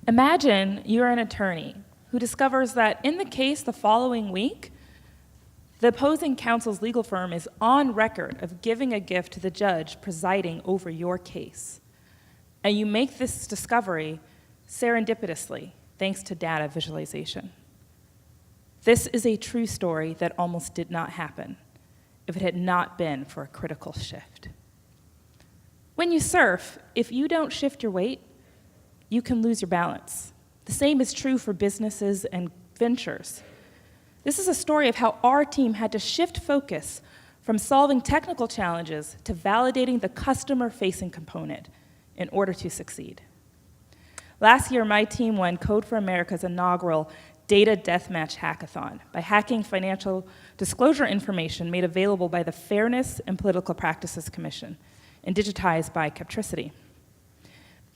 Imagine you're an attorney who discovers that in the case the following week, the opposing counsel's legal firm is on record of giving a gift to the judge presiding over your case. And you make this discovery serendipitously, thanks to data visualization. This is a true story that almost did not happen if it had not been for a critical shift. When you surf, if you don't shift your weight, you can lose your balance. The same is true for businesses and ventures. This is a story of how our team had to shift focus from solving technical challenges to validating the customer-facing component in order to succeed. Last year, my team won Code for America's inaugural Data Deathmatch Hackathon by hacking financial disclosure information made available by the Fairness and Political Practices Commission and digitized by Cathryn.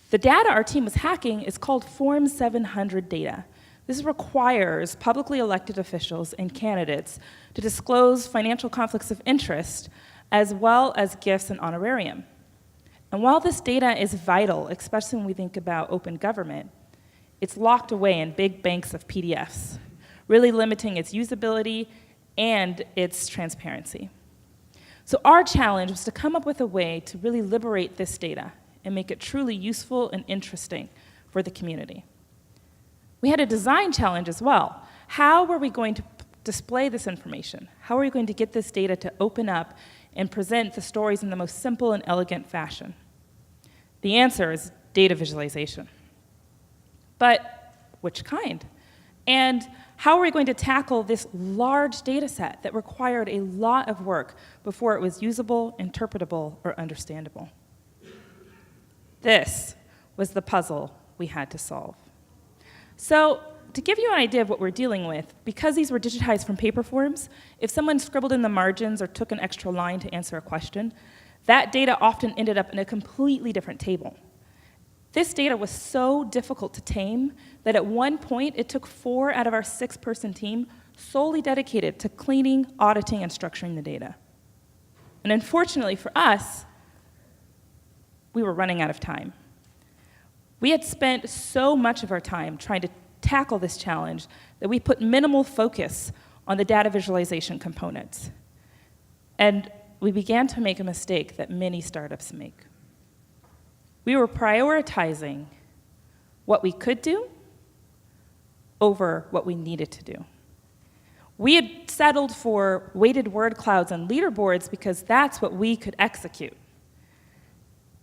The data our team was hacking is called Form 700 data. This requires publicly elected officials and candidates to disclose financial conflicts of interest as well as gifts and honorarium. And while this data is vital, especially when we think about open government, it's locked away in big banks of PDFs, really limiting its usability and its transparency. So our challenge was to come up with a way to really liberate this data and make it truly useful and interesting for the community. We had a design challenge as well. How were we going to display this information? How are we going to get this data to open up and present the stories in the most simple and elegant fashion? The answer is data visualization. But which kind? And how are we going to tackle this large data set that required a lot of work before it was usable, interpretable, or understandable? This was the puzzle we had to solve. So to give you an idea of what we're dealing with, because these were digitized from paper forms, if someone scribbled in the margins or took an extra line to answer a question, that data often ended up in a completely different table. This data was so difficult to tame that at one point it took 4 out of our 6-person team solely dedicated to cleaning, auditing, and structuring the data. And unfortunately for us, we were running out of time. We had spent so much of our time trying to tackle this challenge that we put minimal focus on the data visualization components. And we began to make a mistake that many startups make. We were prioritizing what we could do over what we needed to do. We had settled for weighted word clouds and leaderboards because that's what we could execute,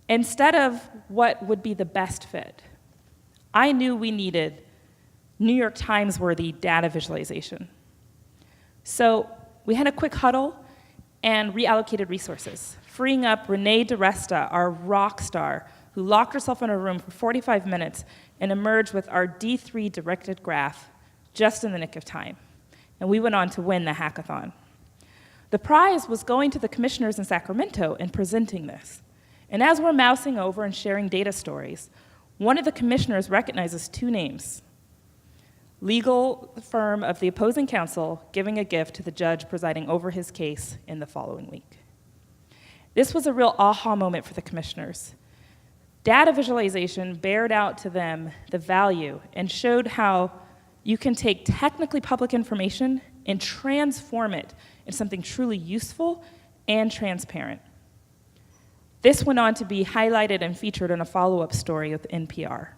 instead of what would be the best fit. I knew we needed New York Times-worthy data visualization. So we had a quick huddle and reallocated resources, freeing up Renee DiResta, our rock star, who locked herself in a room for 45 minutes and emerged with our D3 directed graph just in the nick of time. And we went on to win the hackathon. The prize was going to the commissioners in Sacramento and presenting this. And as we're mousing over and sharing data stories, one of the commissioners recognizes 2 names: legal firm of the opposing counsel giving a gift to the judge presiding over his case in the following week. This was a real aha moment for the commissioners. Data visualization bared out to them the value and showed how you can take technically public information and transform it into something truly useful and transparent. This went on to be highlighted and featured in a follow-up story with NPR.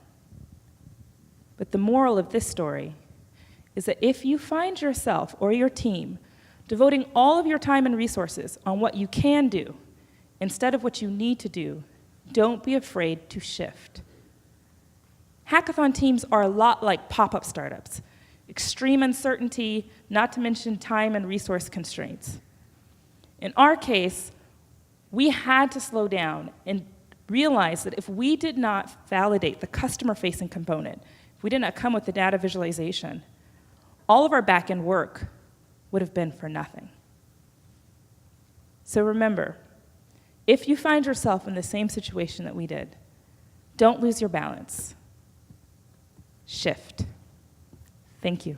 But the moral of this story is that if you find yourself or your team devoting all of your time and resources on what you can do instead of what you need to do, don't be afraid to shift. Hackathon teams are a lot like pop-up startups. Extreme uncertainty, not to mention time and resource constraints. In our case, we had to slow down and realize that if we did not validate the customer-facing component, if we did not come with the data visualization, all of our back-end work would have been for nothing. So remember, if you find yourself in the same situation that we did, don't lose your balance. Shift. Thank you.